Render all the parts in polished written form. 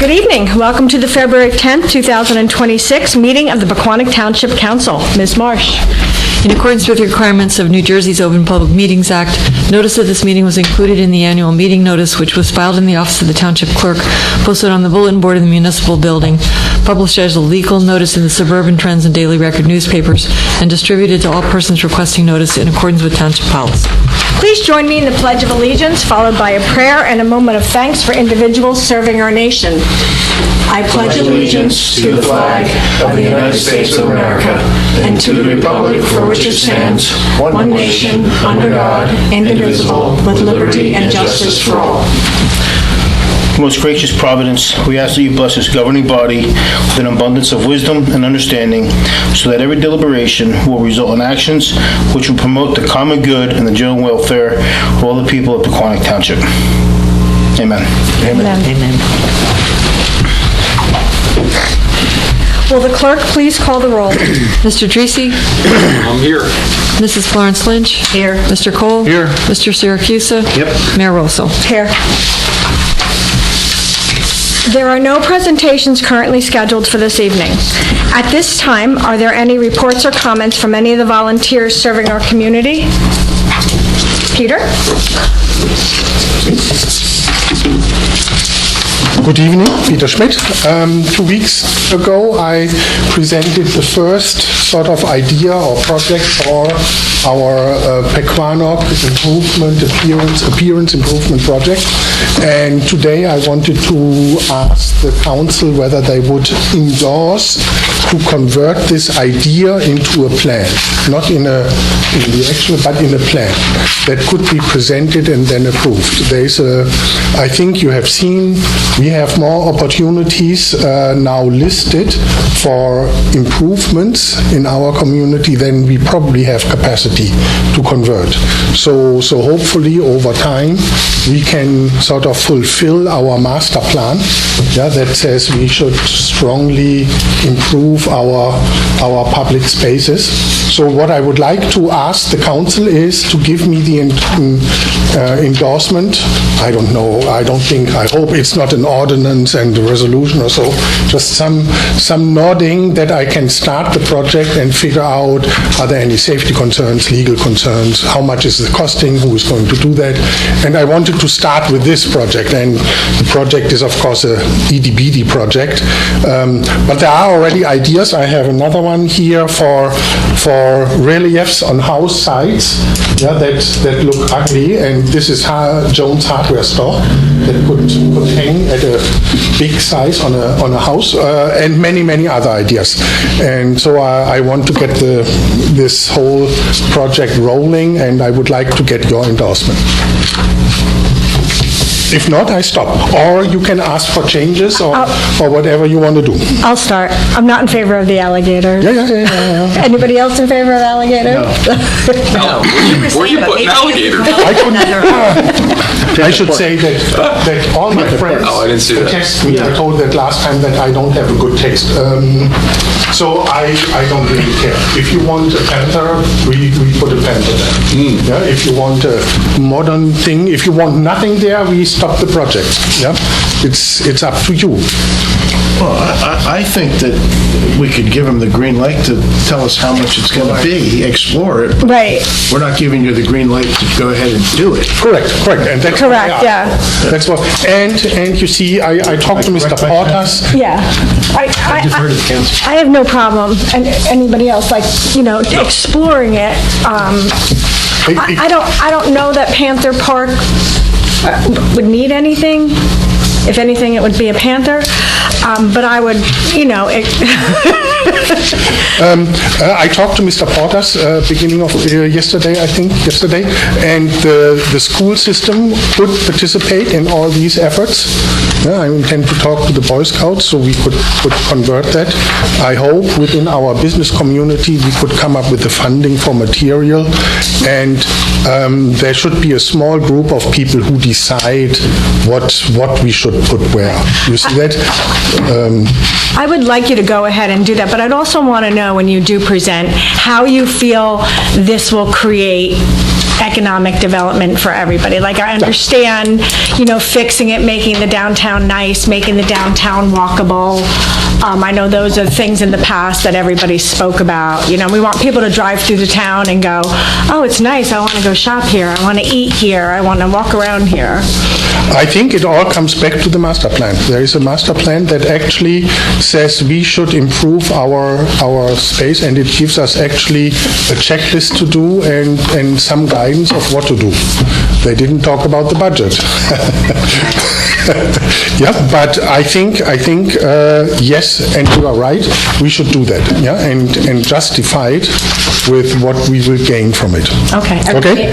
Good evening. Welcome to the February 10th, 2026 meeting of the Pequannock Township Council. Ms. Marsh. In accordance with the requirements of New Jersey's Open Public Meetings Act, notice of this meeting was included in the annual meeting notice, which was filed in the office of the Township Clerk, posted on the bulletin board of the municipal building, published as a legal notice in the Suburban Trends and Daily Record newspapers, and distributed to all persons requesting notice in accordance with Township policy. Please join me in the Pledge of Allegiance, followed by a prayer and a moment of thanks for individuals serving our nation. I pledge allegiance to the flag of the United States of America and to the republic for which it stands, one nation, under God, indivisible, with liberty and justice for all. Most gracious Providence, we ask that you bless this governing body with an abundance of wisdom and understanding, so that every deliberation will result in actions which will promote the common good and the general welfare of all the people of Pequannock Township. Amen. Amen. Amen. Will the clerk please call the roll? Mr. Treacy? I'm here. Mrs. Florence Lynch? Here. Mr. Cole? Here. Mr. Syracusa? Yep. Mayor Rosso? Here. There are no presentations currently scheduled for this evening. At this time, are there any reports or comments from any of the volunteers serving our community? Peter? Good evening, Peter Schmidt. 2 weeks ago, I presented the first sort of idea or project for our Pequannock appearance improvement project. And today I wanted to ask the council whether they would endorse to convert this idea into a plan, not in the actual, but in a plan that could be presented and then approved. I think you have seen, we have more opportunities now listed for improvements in our community than we probably have capacity to convert. So hopefully over time we can sort of fulfill our master plan, that says we should strongly improve our public spaces. So what I would like to ask the council is to give me the endorsement. I don't know, I hope it's not an ordinance and a resolution or so, just some nodding that I can start the project and figure out, are there any safety concerns, legal concerns, how much is it costing, who is going to do that. And I wanted to start with this project, and the project is of course a EDBD project, but there are already ideas. I have another one here for reliefs on house sites that look ugly, and this is Jones Hardware Store that could hang at a big size on a house, and many other ideas. And so I want to get this whole project rolling, and I would like to get your endorsement. If not, I stop. Or you can ask for changes or whatever you want to do. I'll start. I'm not in favor of the alligator. Yeah. Anybody else in favor of alligator? No. Where you putting alligator? I should say that all my friends I didn't see that. test me. I told that last time that I don't have a good taste. So I don't really care. If you want a panther, we put a panther there. Yeah? If you want a modern thing, if you want nothing there, we stop the project. Yeah? It's up to you. Well, I think that we could give them the green light to tell us how much it's going to be, explore it. Right. We're not giving you the green light to go ahead and do it. Correct. And that's Correct, yeah. That's what. And you see, I talked to Mr. Portas. Yeah. I have no problem, and anybody else, exploring it. I don't know that Panther Park would need anything. If anything, it would be a panther. But I would, I talked to Mr. Portas beginning of yesterday, and the school system could participate in all these efforts. I intend to talk to the Boy Scouts so we could convert that. I hope within our business community we could come up with the funding for material, and there should be a small group of people who decide what we should put where. You see that? I would like you to go ahead and do that, but I'd also want to know when you do present how you feel this will create economic development for everybody. Like, I understand, fixing it, making the downtown nice, making the downtown walkable. I know those are things in the past that everybody spoke about. We want people to drive through the town and go, oh, it's nice, I want to go shop here, I want to eat here, I want to walk around here. I think it all comes back to the master plan. There is a master plan that actually says we should improve our space, and it gives us actually a checklist to do and some guidance of what to do. They didn't talk about the budget. Yeah, but I think yes, and you are right, we should do that, yeah, and justify it with what we will gain from it. Okay.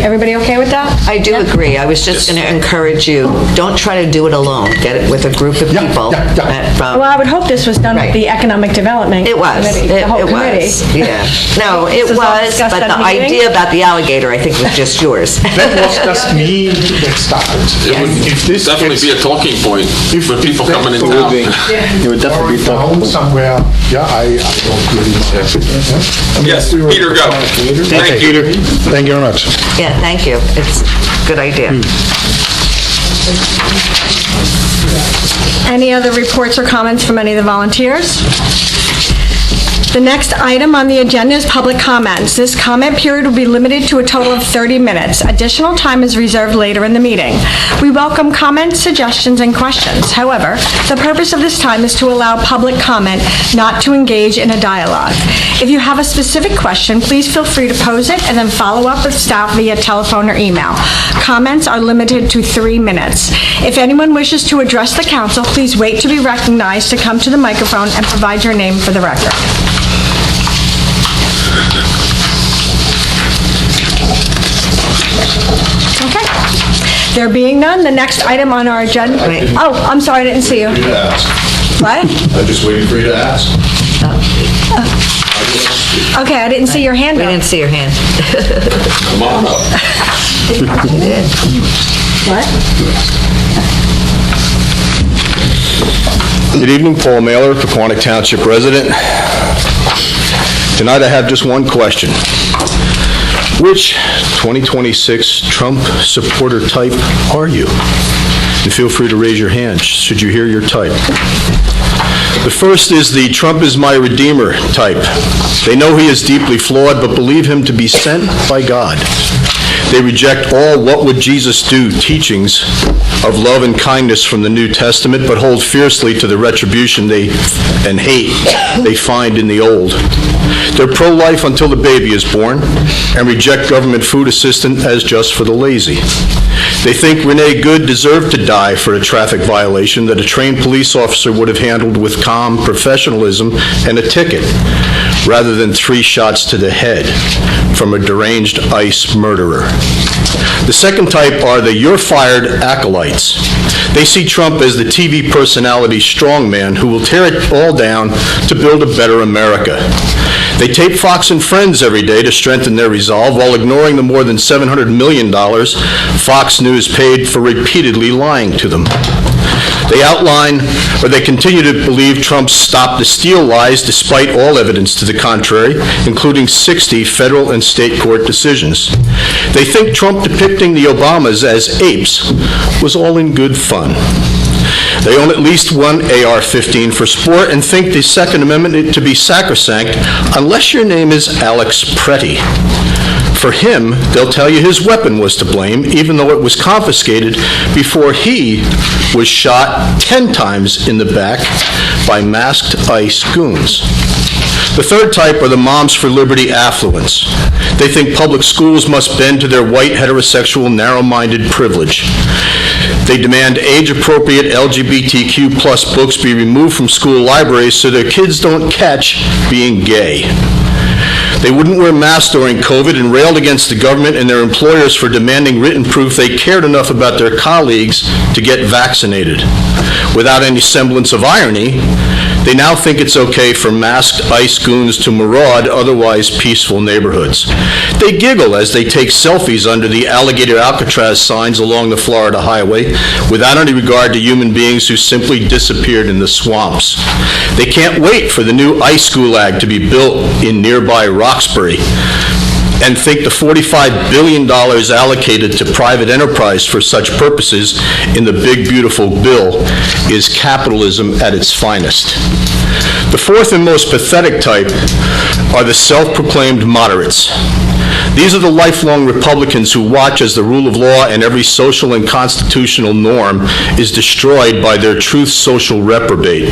Everybody okay with that? I do agree. I was just going to encourage you, don't try to do it alone. Get it with a group of people. Well, I would hope this was done with the Economic Development It was. Committee, the whole committee. Yeah. No, it This was all was, discussed but at the the meeting? idea about the alligator, I think, was just yours. That was just me that started. It would If this definitely gets- be a talking point for people that coming in would town. It would definitely be down somewhere, yeah, I don't really know. Yes, Peter, go. Thank you. Peter. Thank you very much. Yeah, thank you. It's a good idea. Any other reports or comments from any of the volunteers? The next item on the agenda is public comments. This comment period will be limited to a total of 30 minutes. Additional time is reserved later in the meeting. We welcome comments, suggestions, and questions. However, the purpose of this time is to allow public comment, not to engage in a dialogue. If you have a specific question, please feel free to pose it and then follow up with staff via telephone or email. Comments are limited to 3 minutes. If anyone wishes to address the council, please wait to be recognized to come to the microphone and provide your name for the record. Okay. There being none, the next item on our agenda... Wait. Oh, I'm sorry, I didn't see you. What? I'm just waiting for you to ask. Okay, I didn't see your hand We up. didn't see your hand. Come on up. What? Good evening, Paul Mailer, Pequannock Township resident. Tonight I have just one question. Which 2026 Trump supporter type are you? And feel free to raise your hand should you hear your type. The first is the Trump is my redeemer type. They know he is deeply flawed, but believe him to be sent by God. They reject all what would Jesus do teachings of love and kindness from the New Testament, but hold fiercely to the retribution and hate they find in the Old. They're pro-life until the baby is born and reject government food assistance as just for the lazy. They think Renee Good deserved to die for a traffic violation that a trained police officer would have handled with calm professionalism and a ticket, rather than 3 shots to the head from a deranged ICE murderer. The second type are the "you're fired" acolytes. They see Trump as the TV personality strongman who will tear it all down to build a better America. They tape Fox and Friends every day to strengthen their resolve while ignoring the more than $700 million Fox News paid for repeatedly lying to them. They continue to believe Trump stopped the steal lies despite all evidence to the contrary, including 60 federal and state court decisions. They think Trump depicting the Obamas as apes was all in good fun. They own at least one AR-15 for sport and think the Second Amendment to be sacrosanct unless your name is Alex Pretty. For him, they'll tell you his weapon was to blame, even though it was confiscated before he was shot 10 times in the back by masked ICE goons. The third type are the Moms for Liberty affluents. They think public schools must bend to their white, heterosexual, narrow-minded privilege. They demand age-appropriate LGBTQ plus books be removed from school libraries so their kids don't catch being gay. They wouldn't wear masks during COVID and railed against the government and their employers for demanding written proof they cared enough about their colleagues to get vaccinated. Without any semblance of irony, they now think it's okay for masked ICE goons to maraud otherwise peaceful neighborhoods. They giggle as they take selfies under the alligator Alcatraz signs along the Florida highway without any regard to human beings who simply disappeared in the swamps. They can't wait for the new ICE gulag to be built in nearby Roxbury, and think the $45 billion allocated to private enterprise for such purposes in the big, beautiful bill is capitalism at its finest. The fourth and most pathetic type are the self-proclaimed moderates. These are the lifelong Republicans who watch as the rule of law and every social and constitutional norm is destroyed by their truth social reprobate.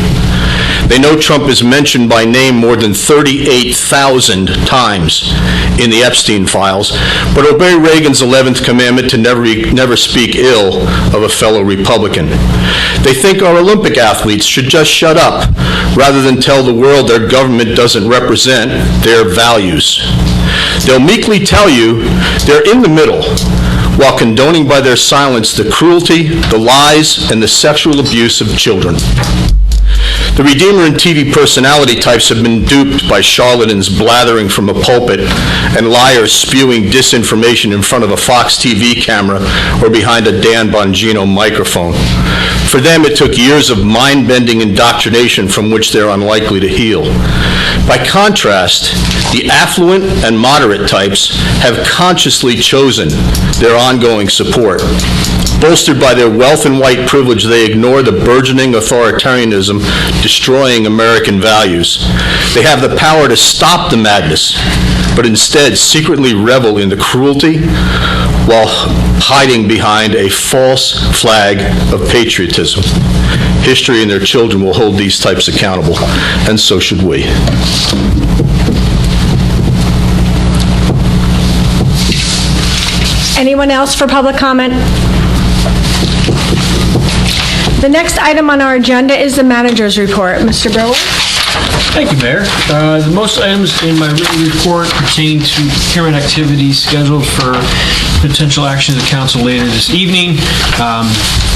They know Trump is mentioned by name more than 38,000 times in the Epstein files, but obey Reagan's 11th commandment to never speak ill of a fellow Republican. They think our Olympic athletes should just shut up rather than tell the world their government doesn't represent their values. They'll meekly tell you they're in the middle, while condoning by their silence the cruelty, the lies, and the sexual abuse of children. The Redeemer and TV personality types have been duped by charlatans blathering from a pulpit and liars spewing disinformation in front of a Fox TV camera or behind a Dan Bongino microphone. For them, it took years of mind-bending indoctrination from which they're unlikely to heal. By contrast, the affluent and moderate types have consciously chosen their ongoing support. Bolstered by their wealth and white privilege, they ignore the burgeoning authoritarianism destroying American values. They have the power to stop the madness, but instead secretly revel in the cruelty while hiding behind a false flag of patriotism. History and their children will hold these types accountable, and so should we. Anyone else for public comment? The next item on our agenda is the manager's report. Mr. Brewer? Thank you, Mayor. The most items in my written report pertain to procurement activities scheduled for potential action of the council later this evening.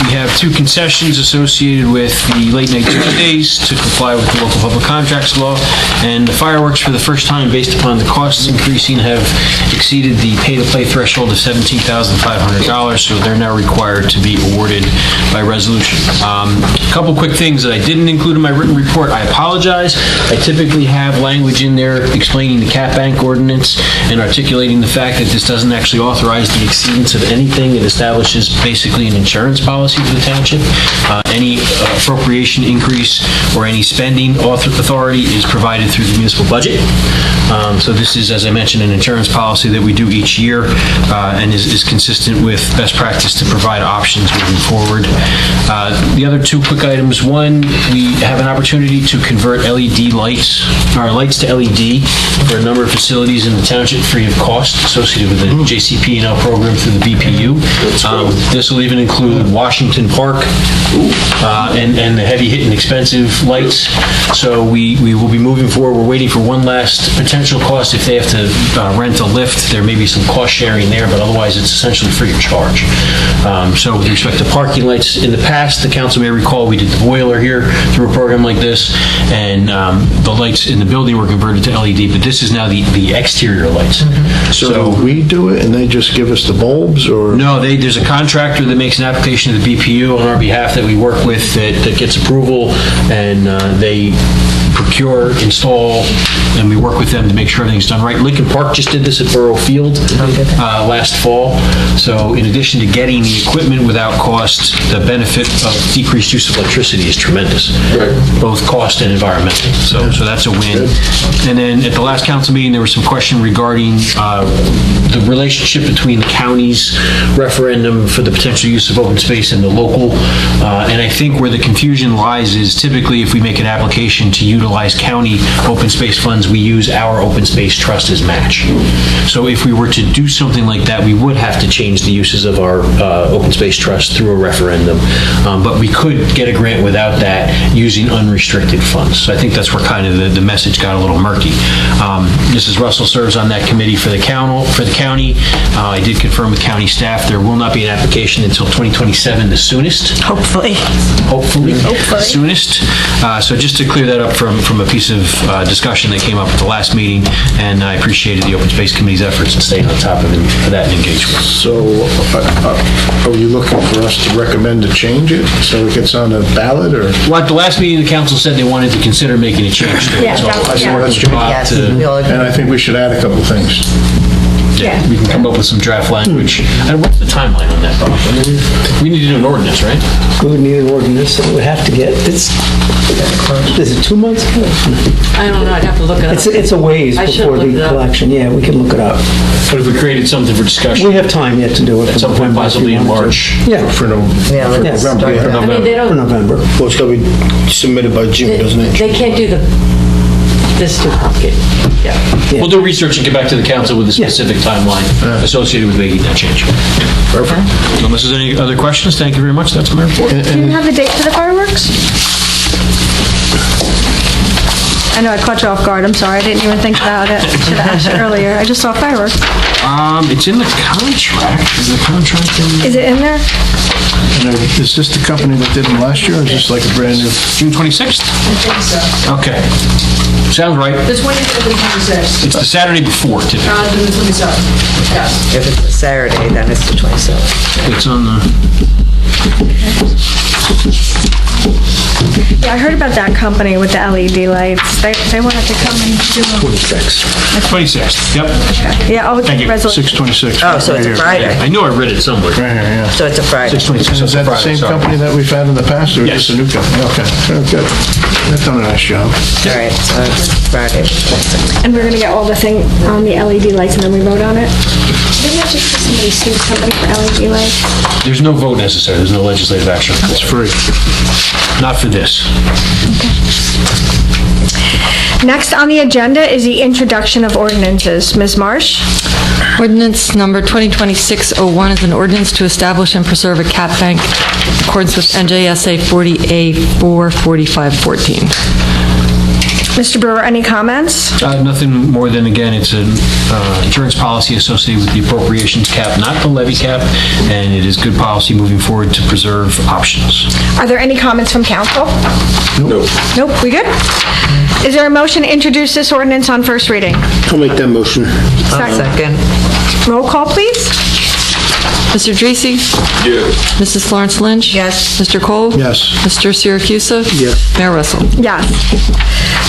We have 2 concessions associated with the late night Tuesdays to comply with the local public contracts law, and the fireworks for the first time, based upon the costs increasing, have exceeded the pay-to-play threshold of $17,500, so they're now required to be awarded by resolution. A couple quick things that I didn't include in my written report. I apologize. I typically have language in there explaining the cap bank ordinance and articulating the fact that this doesn't actually authorize the exceedance of anything. It establishes basically an insurance policy for the township. Any appropriation increase or any spending authority is provided through the municipal budget. So this is, as I mentioned, an insurance policy that we do each year and is consistent with best practice to provide options moving forward. The other 2 quick items. One, we have an opportunity to convert LED lights, or lights to LED for a number of facilities in the township free of cost associated with the JCP&L program through the BPU. This will even include Washington Park and the heavy hitting expensive lights. So we will be moving forward. We're waiting for one last potential cost. If they have to rent a lift, there may be some cost sharing there, but otherwise it's essentially free of charge. So with respect to parking lights, in the past, the council may recall we did the boiler here through a program like this, and the lights in the building were converted to LED, but this is now the exterior lights. So we do it and they just give us the bulbs, or? No, there's a contractor that makes an application to the BPU on our behalf that we work with that gets approval, and they procure, install, and we work with them to make sure everything's done right. Lincoln Park just did this at Borough Field last fall. So in addition to getting the equipment without cost, the benefit of decreased use of electricity is tremendous, both cost and environmental. So that's a win. And then at the last council meeting, there was some question regarding the relationship between the county's referendum for the potential use of open space and the local. And I think where the confusion lies is typically if we make an application to utilize county open space funds, we use our open space trust as match. So if we were to do something like that, we would have to change the uses of our open space trust through a referendum. But we could get a grant without that using unrestricted funds. So I think that's where kind of the message got a little murky. Mrs. Russell serves on that committee for the county. I did confirm with county staff there will not be an application until 2027, the soonest. Hopefully. Hopefully. Soonest. So just to clear that up from a piece of discussion that came up at the last meeting, and I appreciated the Open Space Committee's efforts in staying on top of that engagement. So are you looking for us to recommend to change it so it gets on the ballot, or? Well, at the last meeting, the council said they wanted to consider making a change to it. Yeah, So that's- I yeah. worked with Bob Yes, to- we all agree. And I think we should add a couple things. Yeah. We can come up with some draft language. And what's the timeline on that, Bob? We need to do an ordinance, right? We would need an ordinance that would have to get, is it 2 months? I don't know, I'd have to look it up. It's a ways I should before look it the up. collection, yeah, we can look it up. But if we created something for discussion We have time yet to do it. at some point, possibly in March. Yeah, For November. Yeah, let's Yeah, start November, that. I mean, they for don't, November. Well, it's got to be submitted by June, doesn't it? they can't do this too complicated. Yeah. We'll do research and get back to the council with a specific timeline associated with making that change. Perfect. Unless there's any other questions, thank you very much. That's my report. Do you have the date for the fireworks? I know I caught you off guard, I'm sorry, I didn't even think about it. Should have asked you earlier, I just saw fireworks. It's in the contract. Is the contract in? Is it in there? Is this the company that did them last year, or is this like a brand new? June 26th? I think so. Okay. Sounds right. The 25th and 26th. It's the Saturday before, typically. The 27th. Yes. If it's a Saturday, then it's the 27th. It's on the... Yeah, I heard about that company with the LED lights. They wanted to come and do them. 26th, yep. Yeah, oh, Thank you. resolution. 626. Oh, so it's a Friday. I knew I read it somewhere. Right here, yeah. So it's a Friday. 626 Is that the same company that we've had in the past, or Yes. just a new company? Okay, good. They've done a nice job. All right, so it's Friday. And we're gonna get all the thing on the LED lights and then we vote on it? Didn't I just somebody sue somebody for LED lights? There's no vote necessary. There's no legislative action. It's free. Not for this. Next on the agenda is the introduction of ordinances. Ms. Marsh? Ordinance number 2026-01 is an ordinance to establish and preserve a cat bank in accordance with NJSA 40A44514. Mr. Brewer, any comments? Nothing more than, again, it's an insurance policy associated with the appropriations cap, not the levy cap, and it is good policy moving forward to preserve options. Are there any comments from council? No. Nope, we good? Is there a motion to introduce this ordinance on first reading? I'll make that motion. Second. Roll call, please. Mr. Dreesy? Yes. Mrs. Florence Lynch? Yes. Mr. Cole? Yes. Mr. Siracusa? Yes. Mayor Russell? Yes.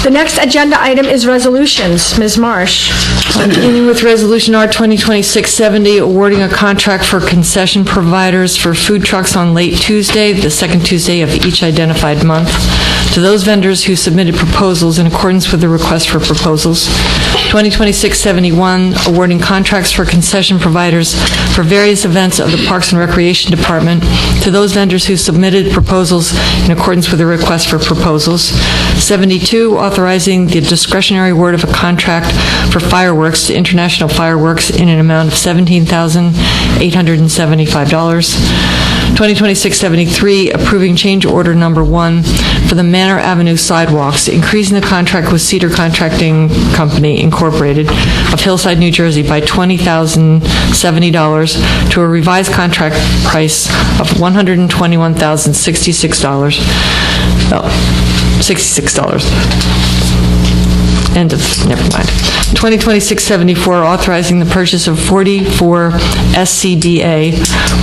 The next agenda item is resolutions. Ms. Marsh? Beginning with Resolution R 2026-70, awarding a contract for concession providers for food trucks on late Tuesday, the second Tuesday of each identified month, to those vendors who submitted proposals in accordance with the request for proposals. 2026-71, awarding contracts for concession providers for various events of the Parks and Recreation Department to those vendors who submitted proposals in accordance with the request for proposals. 72, authorizing the discretionary award of a contract for fireworks to International Fireworks in an amount of $17,875. 2026-73, approving change order number 1 for the Manor Avenue sidewalks, increasing the contract with Cedar Contracting Company Incorporated of Hillside, New Jersey by $20,070 to a revised contract price of $121,066. $66. End of, never mind. 2026-74, authorizing the purchase of 44 SCBA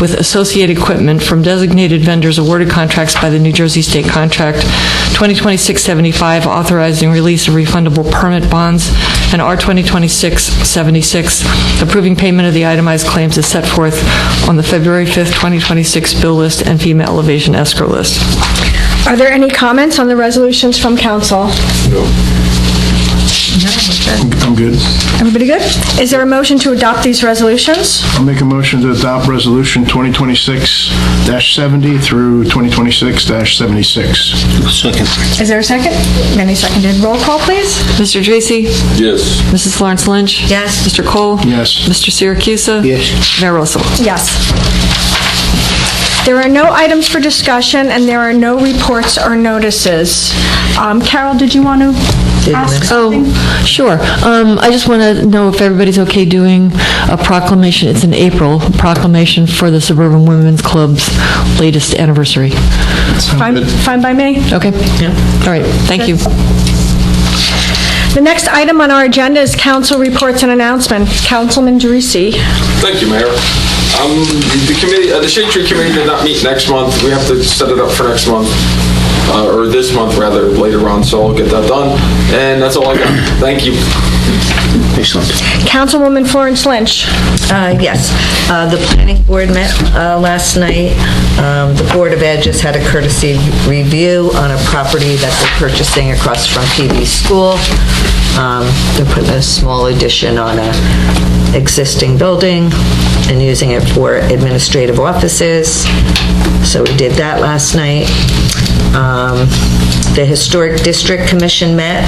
with associated equipment from designated vendors awarded contracts by the New Jersey State Contract. 2026-75, authorizing release of refundable permit bonds. And R 2026-76, approving payment of the itemized claims as set forth on the February 5th, 2026 bill list and FEMA elevation escrow list. Are there any comments on the resolutions from council? I'm good. Everybody good? Is there a motion to adopt these resolutions? I'll make a motion to adopt Resolution 2026-70 through 2026-76. Second. Is there a second? Any seconded. Roll call, please. Mr. Tracy? Yes. Mrs. Florence Lynch? Yes. Mr. Cole? Yes. Mr. Siracusa? Yes. Mayor Russell? Yes. There are no items for discussion, and there are no reports or notices. Carol, did you want to ask something? Oh, sure. I just want to know if everybody's okay doing a proclamation. It's in April, a proclamation for the Suburban Women's Club's latest anniversary. Fine by me? Okay? Yeah. All right, thank you. The next item on our agenda is council reports and announcement. Councilman Dreesy. Thank you, Mayor. The committee, the Shade Tree Committee did not meet next month. We have to set it up for next month, or this month rather, later on, so I'll get that done. And that's all I got. Thank you. Excellent. Councilwoman Florence Lynch. Yes, the planning board met last night. The Board of Ed just had a courtesy review on a property that they're purchasing across from PB School. They're putting a small addition on a existing building and using it for administrative offices. So we did that last night. The Historic District Commission met.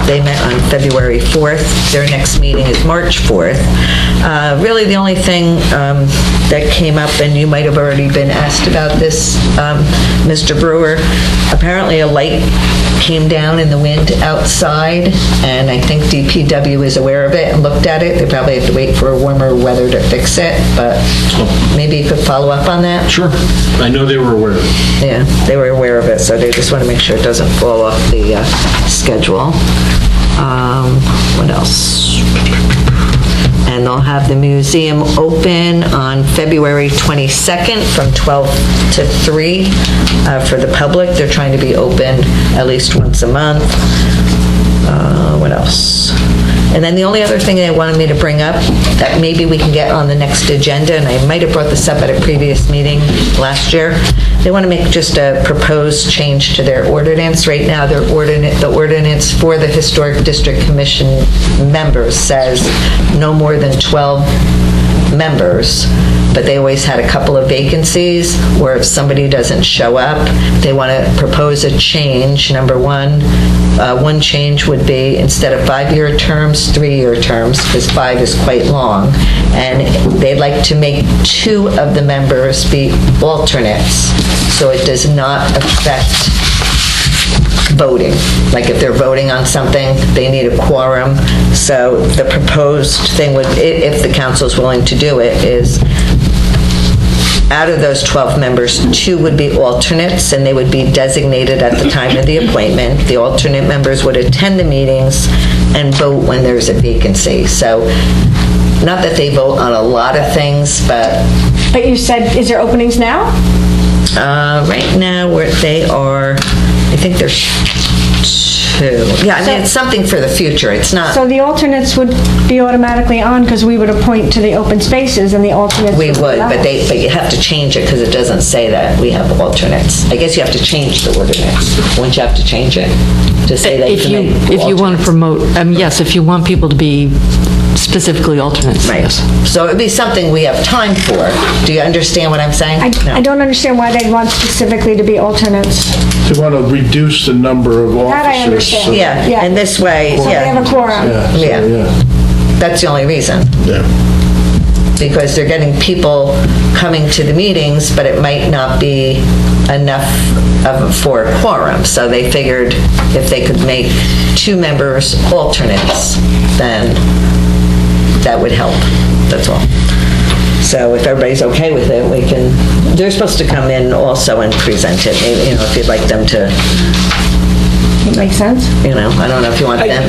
They met on February 4th. Their next meeting is March 4th. Really, the only thing that came up, and you might have already been asked about this, Mr. Brewer, apparently a light came down in the wind outside, and I think DPW is aware of it and looked at it. They probably have to wait for warmer weather to fix it, but maybe you could follow up on that? Sure. I know they were aware of it. Yeah, they were aware of it, so they just want to make sure it doesn't fall off the schedule. What else? And they'll have the museum open on February 22nd from 12 to 3 for the public. They're trying to be open at least once a month. What else? And then the only other thing they wanted me to bring up that maybe we can get on the next agenda, and I might have brought this up at a previous meeting last year, they want to make just a proposed change to their ordinance. Right now, the ordinance for the Historic District Commission members says no more than 12 members, but they always had a couple of vacancies, or if somebody doesn't show up, they want to propose a change. Number one, one change would be instead of 5-year terms, 3-year terms, because 5 is quite long, and they'd like to make 2 of the members be alternates, so it does not affect voting. Like if they're voting on something, they need a quorum. So the proposed thing would, if the council is willing to do it, is out of those 12 members, 2 would be alternates, and they would be designated at the time of the appointment. The alternate members would attend the meetings and vote when there's a vacancy. So not that they vote on a lot of things, but... But you said, is there openings now? Right now, they are, I think there's 2. Yeah, I mean, it's something for the future. It's not... So the alternates would be automatically on because we would appoint to the open spaces and the alternates... We would, be but you have to change it because it doesn't say that we have alternates. I guess you have to change the ordinance. Wouldn't you have to change it to say that If you want to promote, yes, if you want people to be specifically alternates. Right. Yes. So it'd be something we have time for. Do you understand what I'm saying? I don't understand why they'd want specifically to be alternates. They want to reduce the number of officers. That I understand. so- Yeah, and this way, So they have a quorum. Yeah. That's the only reason. Yeah. Because they're getting people coming to the meetings, but it might not be enough for a quorum. So they figured if they could make 2 members alternates, then that would help. That's all. So if everybody's okay with it, we can, they're supposed to come in also and present it, maybe, if you'd like them to, It makes sense? I don't know if you want them.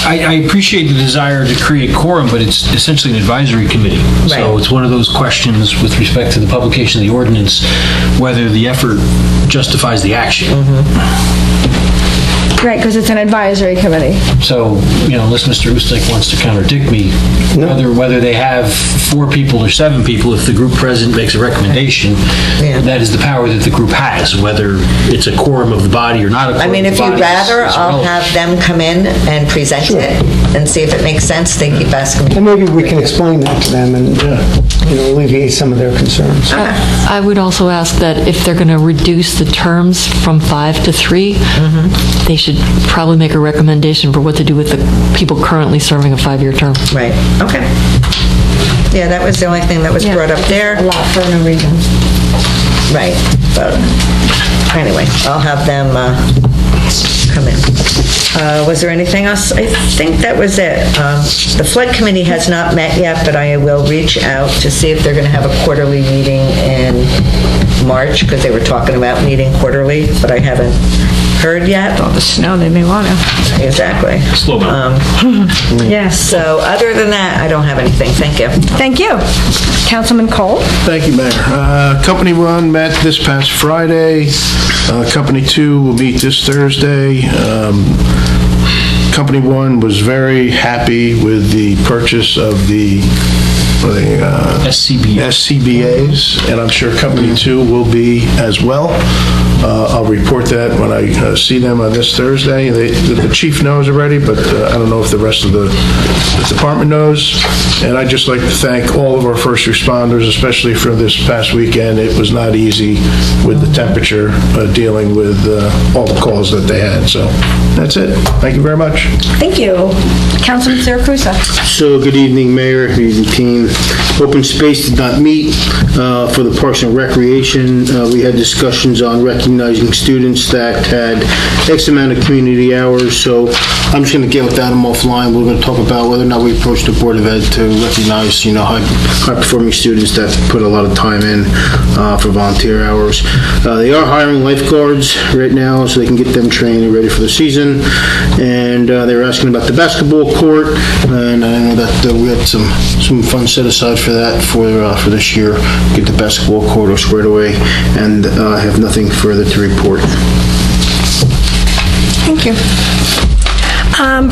I appreciate the desire to create quorum, but it's essentially an advisory committee. So Right. it's one of those questions with respect to the publication of the ordinance, whether the effort justifies the action. Right, because it's an advisory committee. So, unless Mr. Ustek wants to contradict me, whether they have 4 people or 7 people, if the group president makes a recommendation, that is the power that the group has, whether it's a quorum of the body or not a quorum I mean, of if the body. you'd rather, is I'll irrelevant. have them come in and present it and see if it makes sense. They keep asking me. And maybe we can explain that to them and, alleviate some of their concerns. I would also ask that if they're going to reduce the terms from 5 to 3, they should probably make a recommendation for what to do with the people currently serving a 5-year term. Right, okay. Yeah, that was the only thing that was brought up there. A lot for no reason. Right, but anyway, I'll have them come in. Was there anything else? I think that was it. The flood committee has not met yet, but I will reach out to see if they're going to have a quarterly meeting in March, because they were talking about meeting quarterly, but I haven't heard yet. All the snow, they may want to. Exactly. Slow down. Yes. So other than that, I don't have anything. Thank you. Thank you. Councilman Cole? Thank you, Mayor. Company 1 met this past Friday. Company 2 will meet this Thursday. Company One was very happy with the purchase of the SCBA's, and I'm sure Company Two will be as well. I'll report that when I see them on this Thursday. The chief knows already, but I don't know if the rest of the department knows. And I'd just like to thank all of our first responders, especially for this past weekend. It was not easy with the temperature, dealing with all the calls that they had. So that's it. Thank you very much. Thank you. Councilman Siracusa. So, good evening, Mayor, good evening, team. Open Space did not meet for the Parks and Recreation. We had discussions on recognizing students that had X amount of community hours, so I'm just going to get with Adam offline. We're going to talk about whether or not we approach the Board of Ed to recognize, high-performing students that put a lot of time in for volunteer hours. They are hiring lifeguards right now, so they can get them trained and ready for the season. And they were asking about the basketball court, and I know that we had some funds set aside for that for this year. Get the basketball court squared away, and I have nothing further to report. Thank you.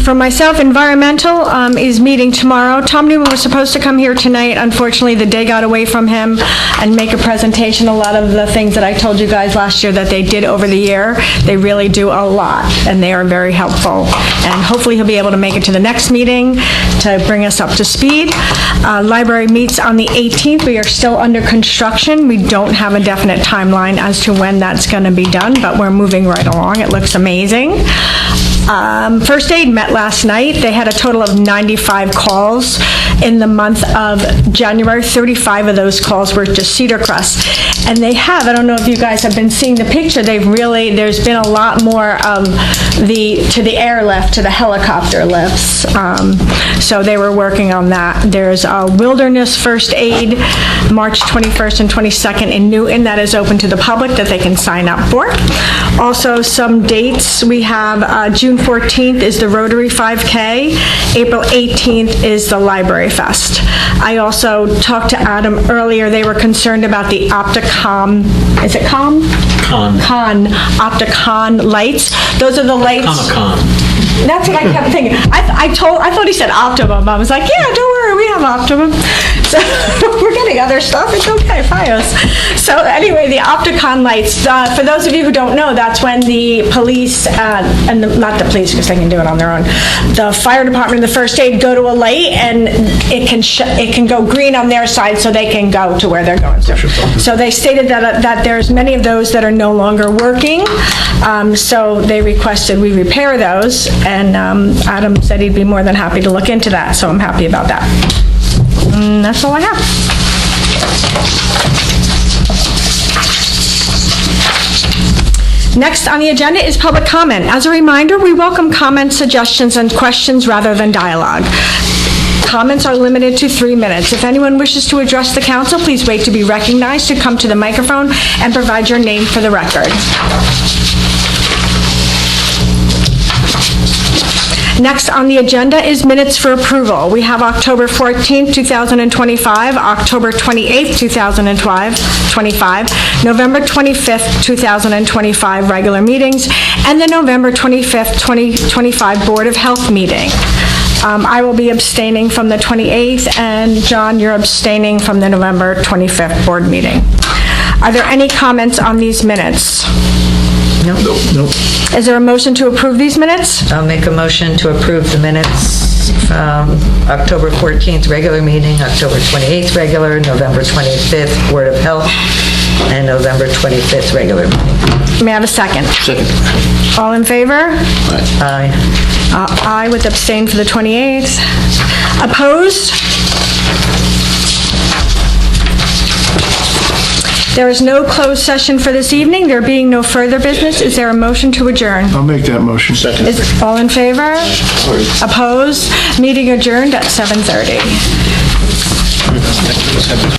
For myself, Environmental is meeting tomorrow. Tom Newman was supposed to come here tonight. Unfortunately, the day got away from him and make a presentation. A lot of the things that I told you guys last year that they did over the year, they really do a lot, and they are very helpful. And hopefully he'll be able to make it to the next meeting to bring us up to speed. Library meets on the 18th. We are still under construction. We don't have a definite timeline as to when that's going to be done, but we're moving right along. It looks amazing. First Aid met last night. They had a total of 95 calls in the month of January. 35 of those calls were to Cedar Crest. And they have, I don't know if you guys have been seeing the picture, there's been a lot more of to the airlift, to the helicopter lifts. So they were working on that. There's a Wilderness First Aid, March 21st and 22nd in Newton, that is open to the public that they can sign up for. Also, some dates, we have June 14th is the Rotary 5K. April 18th is the Library Fest. I also talked to Adam earlier. They were concerned about the Opticom, is it Con, Opticon lights. Those are the lights. Comic-Con. That's what I kept thinking. I thought he said Optimum. I was like, yeah, don't worry, we have Optimum. So we're getting other stuff. It's okay, Fios. So anyway, the Opticon lights. For those of you who don't know, that's when the police not the police because they can do it on their own. The fire department and the first aid go to a light and it can go green on their side so they can go to where they're going to. So they stated that there's many of those that are no longer working. So they requested we repair those. And Adam said he'd be more than happy to look into that, so I'm happy about that. And that's all I have. Next on the agenda is public comment. As a reminder, we welcome comments, suggestions, and questions rather than dialogue. Comments are limited to 3 minutes. If anyone wishes to address the council, please wait to be recognized to come to the microphone and provide your name for the record. Next on the agenda is minutes for approval. We have October 14th, 2025, October 28th, 2025, November 25th, 2025 regular meetings, and the November 25th, 2025 Board of Health meeting. I will be abstaining from the 28th, and John, you're abstaining from the November 25th board meeting. Are there any comments on these minutes? Nope. Is there a motion to approve these minutes? I'll make a motion to approve the minutes from October 14th regular meeting, October 28th regular, November 25th Board of Health, and November 25th regular meeting. May I have a second? Second. All in favor? Aye. Aye with abstain for the 28th. Opposed? There is no closed session for this evening. There being no further business, is there a motion to adjourn? I'll make that motion. Second. Is all in favor? Opposed? Meeting adjourned at 7:30.